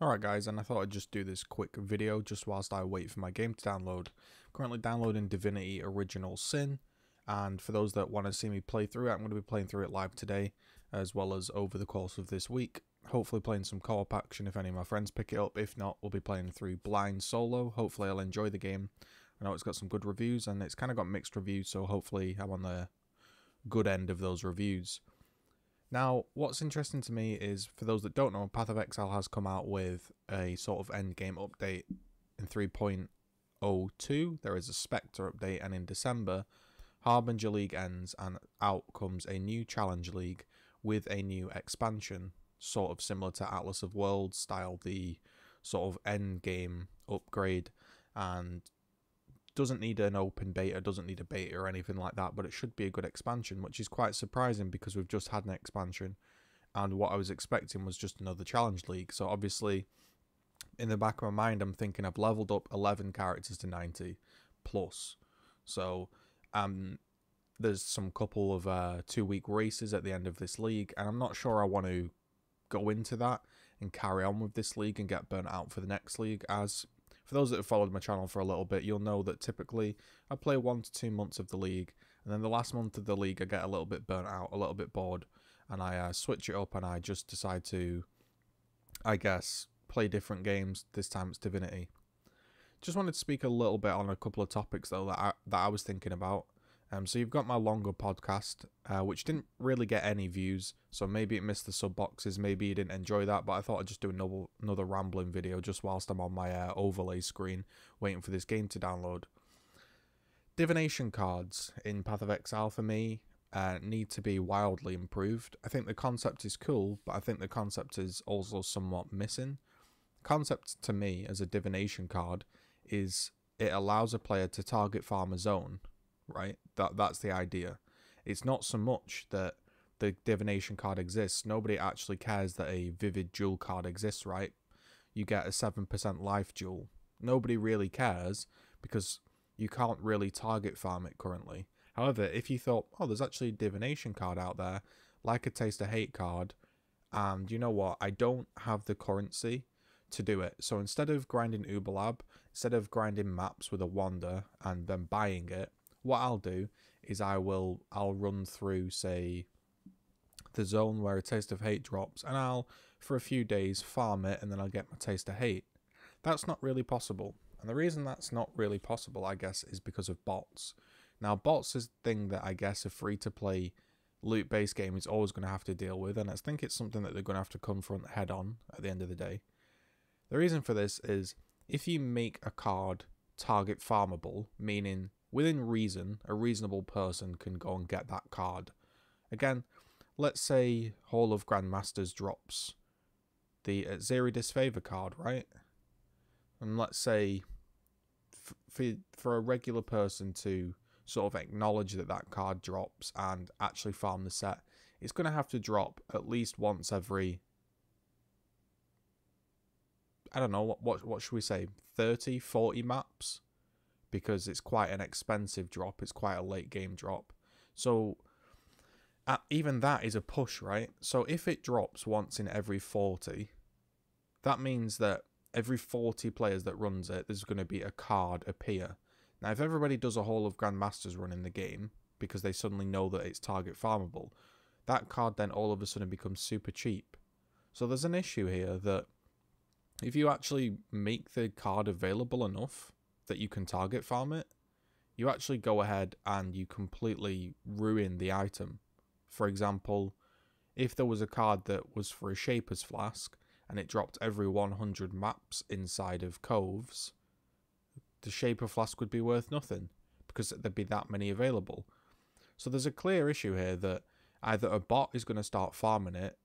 Alright guys, and I thought I'd just do this quick video just whilst I wait for my game to download. I'm currently downloading Divinity Original Sin, and for those that want to see me play through it, I'm going to be playing through it live today, as well as over the course of this week. Hopefully playing some co-op action if any of my friends pick it up. If not, we'll be playing through blind solo. Hopefully I'll enjoy the game. I know it's got some good reviews, and it's kind of got mixed reviews, so hopefully I'm on the good end of those reviews. Now, what's interesting to me is, for those that don't know, Path of Exile has come out with a sort of endgame update in 3.02. There is a Spectre update, and in December, Harbinger League ends, and out comes a new Challenge League with a new expansion, sort of similar to Atlas of Worlds style, the sort of endgame upgrade, and doesn't need an open beta, doesn't need a beta or anything like that, but it should be a good expansion, which is quite surprising because we've just had an expansion, and what I was expecting was just another Challenge League. So obviously, in the back of my mind, I'm thinking I've leveled up 11 characters to 90 plus. So there's some couple of 2-week races at the end of this league, and I'm not sure I want to go into that and carry on with this league and get burnt out for the next league. As for those that have followed my channel for a little bit, you'll know that typically I play 1 to 2 months of the league, and then the last month of the league I get a little bit burnt out, a little bit bored, and I switch it up and I just decide to, I guess, play different games. This time it's Divinity. Just wanted to speak a little bit on a couple of topics though that I was thinking about. So you've got my longer podcast, which didn't really get any views, so maybe it missed the sub boxes, maybe you didn't enjoy that, but I thought I'd just do another rambling video just whilst I'm on my overlay screen, waiting for this game to download. Divination cards in Path of Exile for me need to be wildly improved. I think the concept is cool, but I think the concept is also somewhat missing. The concept to me as a divination card is it allows a player to target farm a zone. Right, that's the idea. It's not so much that the divination card exists. Nobody actually cares that a vivid jewel card exists, right? You get a 7% life jewel. Nobody really cares because you can't really target farm it currently. However, if you thought, oh, there's actually a divination card out there, like a Taste of Hate card, and you know what, I don't have the currency to do it. So instead of grinding Uberlab, instead of grinding maps with a Wander and then buying it, what I'll do is I'll run through, say, the zone where a Taste of Hate drops, and I'll, for a few days, farm it, and then I'll get my Taste of Hate. That's not really possible. And the reason that's not really possible, I guess, is because of bots. Now, bots is a thing that I guess a free-to-play loot-based game is always going to have to deal with, and I think it's something that they're going to have to confront head-on at the end of the day. The reason for this is, if you make a card target farmable, meaning within reason, a reasonable person can go and get that card. Again, let's say Hall of Grandmasters drops the Zeri Disfavor card, right? And let's say for a regular person to sort of acknowledge that that card drops and actually farm the set, it's going to have to drop at least once every, I don't know, what should we say, 30, 40 maps? Because it's quite an expensive drop, it's quite a late game drop. So even that is a push, right? So if it drops once in every 40, that means that every 40 players that runs it, there's going to be a card appear. Now if everybody does a Hall of Grandmasters run in the game, because they suddenly know that it's target farmable, that card then all of a sudden becomes super cheap. So there's an issue here that if you actually make the card available enough that you can target farm it, you actually go ahead and you completely ruin the item. For example, if there was a card that was for a Shaper's Flask and it dropped every 100 maps inside of coves, the Shaper Flask would be worth nothing because there'd be that many available. So there's a clear issue here that either a bot is going to start farming it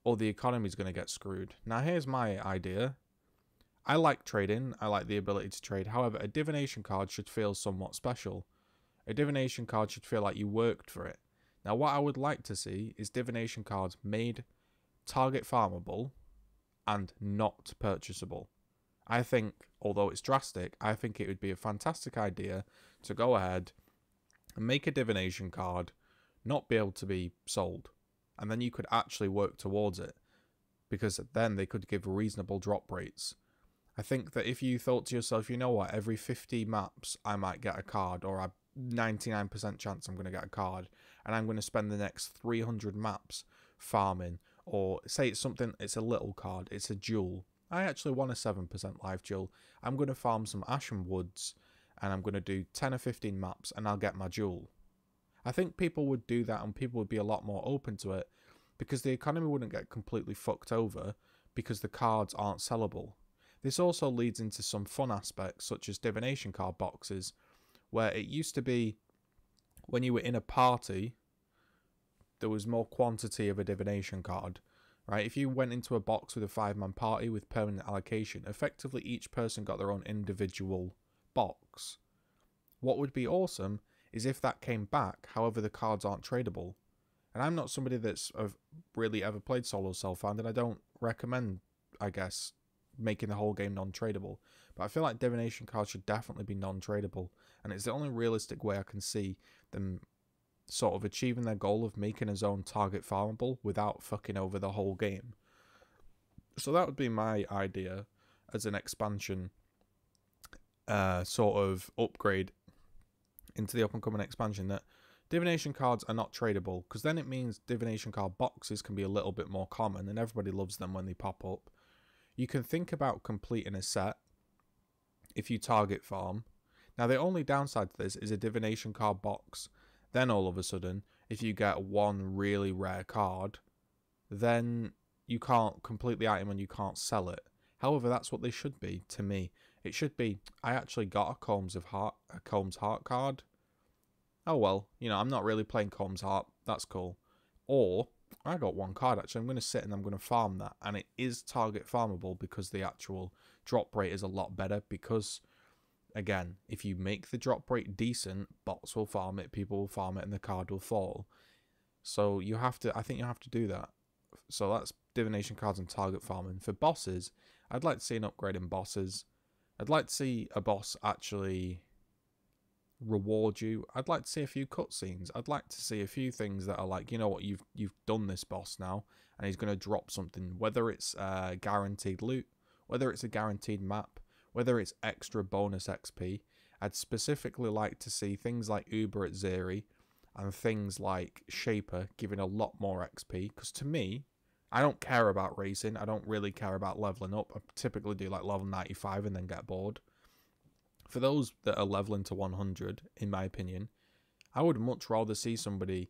or the economy is going to get screwed. Now here's my idea. I like trading, I like the ability to trade, however a divination card should feel somewhat special. A divination card should feel like you worked for it. Now what I would like to see is divination cards made target farmable and not purchasable. I think, although it's drastic, I think it would be a fantastic idea to go ahead and make a divination card not be able to be sold, and then you could actually work towards it. because then they could give reasonable drop rates. I think that if you thought to yourself, you know what, every 50 maps I might get a card, or a 99% chance I'm going to get a card, and I'm going to spend the next 300 maps farming, or say it's a little card, it's a jewel. I actually want a 7% life jewel. I'm going to farm some Ashen Woods, and I'm going to do 10 or 15 maps, and I'll get my jewel. I think people would do that, and people would be a lot more open to it, because the economy wouldn't get completely fucked over, because the cards aren't sellable. This also leads into some fun aspects, such as divination card boxes, where it used to be when you were in a party, there was more quantity of a divination card, right? If you went into a box with a 5-man party with permanent allocation, effectively each person got their own individual box. What would be awesome is if that came back, however the cards aren't tradable. And I'm not somebody that's really ever played solo self-found, and I don't recommend, I guess, making the whole game non-tradable, but I feel like divination cards should definitely be non-tradable, and it's the only realistic way I can see them sort of achieving their goal of making a zone target farmable without fucking over the whole game. So that would be my idea as an expansion sort of upgrade into the up-and-coming expansion, that divination cards are not tradable, because then it means divination card boxes can be a little bit more common and everybody loves them when they pop up. You can think about completing a set if you target farm. Now, the only downside to this is a divination card box. Then all of a sudden, if you get one really rare card, then you can't complete the item and you can't sell it. However, that's what they should be to me. It should be, I actually got a Combs Heart card. Oh well, you know, I'm not really playing Combs Heart. That's cool. Or I got one card actually. I'm going to sit and I'm going to farm that, and it is target farmable because the actual drop rate is a lot better, because again, if you make the drop rate decent, bots will farm it, people will farm it, and the card will fall. So you have to, I think you have to do that. So that's divination cards and target farming. For bosses, I'd like to see an upgrade in bosses. I'd like to see a boss actually reward you. I'd like to see a few cutscenes. I'd like to see a few things that are like, you know what, you've done this boss now, and he's going to drop something, whether it's guaranteed loot, whether it's a guaranteed map, whether it's extra bonus XP. I'd specifically like to see things like GGZII and things like Shaper giving a lot more XP, because to me, I don't care about racing. I don't really care about leveling up. I typically do like level 95 and then get bored. For those that are leveling to 100, in my opinion, I would much rather see somebody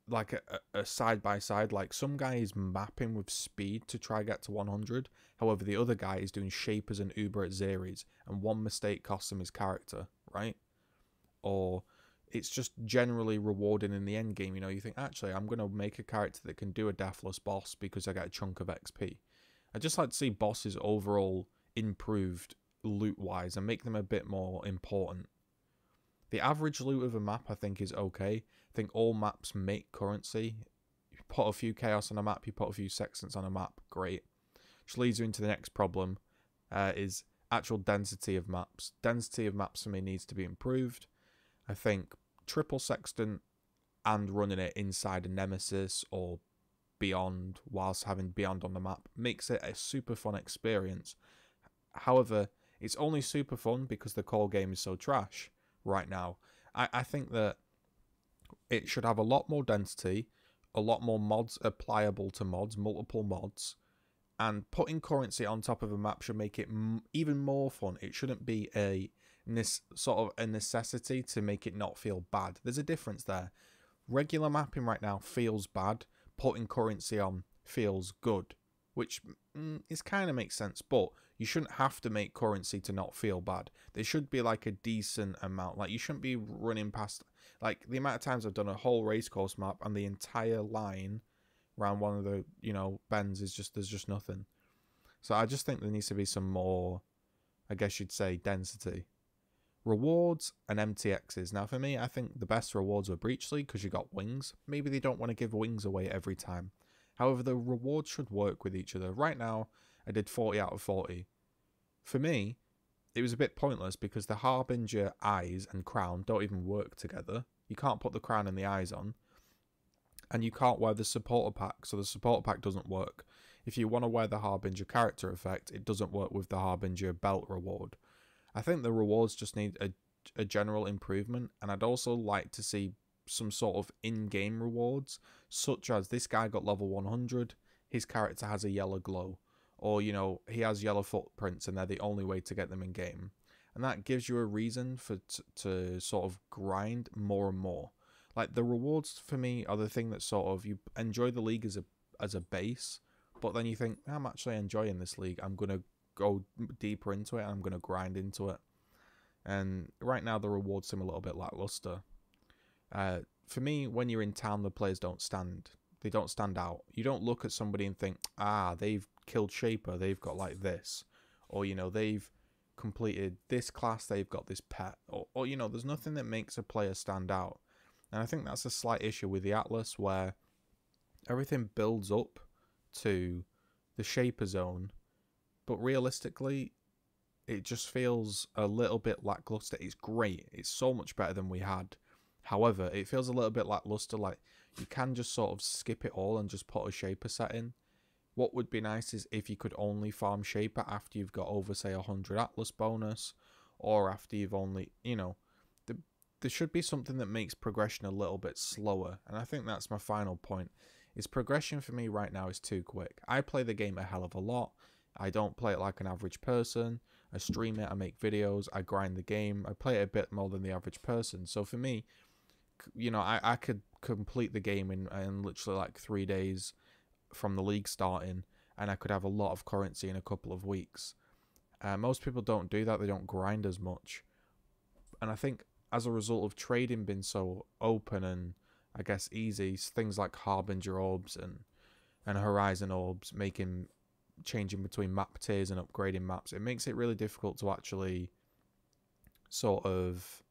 like a side-by-side, like some guy is mapping with speed to try get to 100, however the other guy is doing Shapers and GGZIIs, and one mistake costs him his character, right? Or it's just generally rewarding in the end game. You know, you think, actually, I'm going to make a character that can do a deathless boss because I get a chunk of XP. I'd just like to see bosses overall improved loot-wise and make them a bit more important. The average loot of a map, I think, is okay. I think all maps make currency. You put a few chaos on a map, you put a few sextants on a map, great. Which leads you into the next problem, is actual density of maps. Density of maps for me needs to be improved. I think triple sextant and running it inside a nemesis or beyond, whilst having beyond on the map, makes it a super fun experience. However, it's only super fun because the core game is so trash right now. I think that it should have a lot more density, a lot more mods applicable to mods, multiple mods, and putting currency on top of a map should make it even more fun. It shouldn't be a sort of a necessity to make it not feel bad. There's a difference there. Regular mapping right now feels bad. Putting currency on feels good, which is kind of makes sense, but you shouldn't have to make currency to not feel bad. There should be like a decent amount. Like, you shouldn't be running past, like, the amount of times I've done a whole racecourse map and the entire line around one of the, you know, bends is just, there's just nothing. So I just think there needs to be some more, I guess you'd say, density. Rewards and MTXs. Now for me, I think the best rewards were Breachly because you got wings. Maybe they don't want to give wings away every time. However, the rewards should work with each other. Right now, I did 40 out of 40. For me, it was a bit pointless because the Harbinger eyes and crown don't even work together. You can't put the crown and the eyes on. and you can't wear the supporter pack, so the supporter pack doesn't work. If you want to wear the Harbinger character effect, it doesn't work with the Harbinger belt reward. I think the rewards just need a general improvement, and I'd also like to see some sort of in-game rewards, such as this guy got level 100, his character has a yellow glow, or, you know, he has yellow footprints and they're the only way to get them in game. And that gives you a reason to sort of grind more and more. Like, the rewards for me are the thing that sort of, you enjoy the league as a base, but then you think, I'm actually enjoying this league, I'm going to go deeper into it, and I'm going to grind into it. And right now the rewards seem a little bit lackluster. For me, when you're in town, the players don't stand out. You don't look at somebody and think, they've killed Shaper, they've got like this, or, you know, they've completed this class, they've got this pet, or you know, there's nothing that makes a player stand out. And I think that's a slight issue with the Atlas, where everything builds up to the Shaper zone, but realistically it just feels a little bit lackluster. It's great, it's so much better than we had. However, it feels a little bit lackluster, like you can just sort of skip it all and just put a Shaper set in. What would be nice is if you could only farm Shaper after you've got over, say, 100 Atlas bonus, or after you've only, you know, there should be something that makes progression a little bit slower. And I think that's my final point, is progression for me right now is too quick. I play the game a hell of a lot. I don't play it like an average person. I stream it, I make videos, I grind the game. I play it a bit more than the average person. So for me, you know, I could complete the game in literally like 3 days from the league starting, and I could have a lot of currency in a couple of weeks. Most people don't do that, they don't grind as much. And I think as a result of trading being so open and, I guess, easy, things like Harbinger orbs and Horizon orbs changing between map tiers and upgrading maps, it makes it really difficult to actually sort of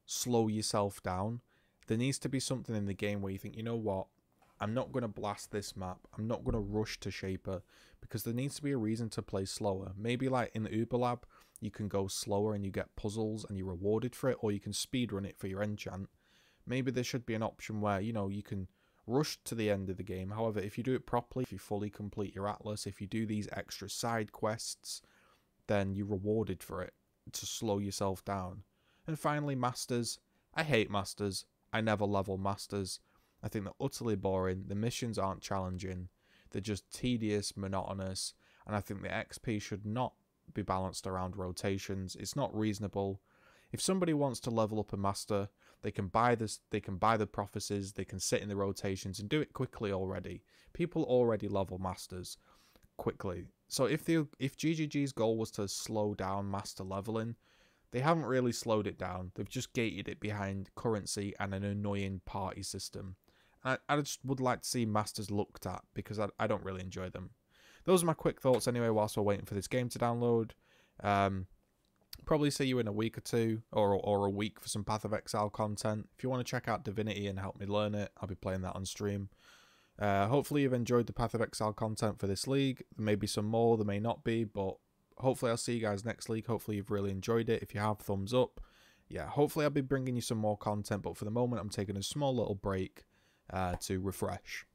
slow yourself down. There needs to be something in the game where you think, you know what, I'm not going to blast this map, I'm not going to rush to Shaper, because there needs to be a reason to play slower. Maybe like in the Uber Lab, you can go slower and you get puzzles and you're rewarded for it, or you can speedrun it for your enchant. Maybe there should be an option where, you know, you can rush to the end of the game. However, if you do it properly, if you fully complete your Atlas, if you do these extra side quests, then you're rewarded for it, to slow yourself down. And finally, Masters. I hate Masters. I never level Masters. I think they're utterly boring. The missions aren't challenging. They're just tedious, monotonous, and I think the XP should not be balanced around rotations. It's not reasonable. If somebody wants to level up a master, they can buy this. They can buy the prophecies. They can sit in the rotations and do it quickly already. People already level masters quickly. So if GGG's goal was to slow down master leveling, they haven't really slowed it down. They've just gated it behind currency and an annoying party system. And I just would like to see masters looked at, because I don't really enjoy them. Those are my quick thoughts anyway, whilst we're waiting for this game to download. Probably see you in a week or two, or a week for some Path of Exile content. If you want to check out Divinity and help me learn it, I'll be playing that on stream. Hopefully you've enjoyed the Path of Exile content for this league. There may be some more, there may not be, but hopefully I'll see you guys next league. Hopefully you've really enjoyed it. If you have, thumbs up. Yeah, hopefully I'll be bringing you some more content, but for the moment I'm taking a small little break to refresh.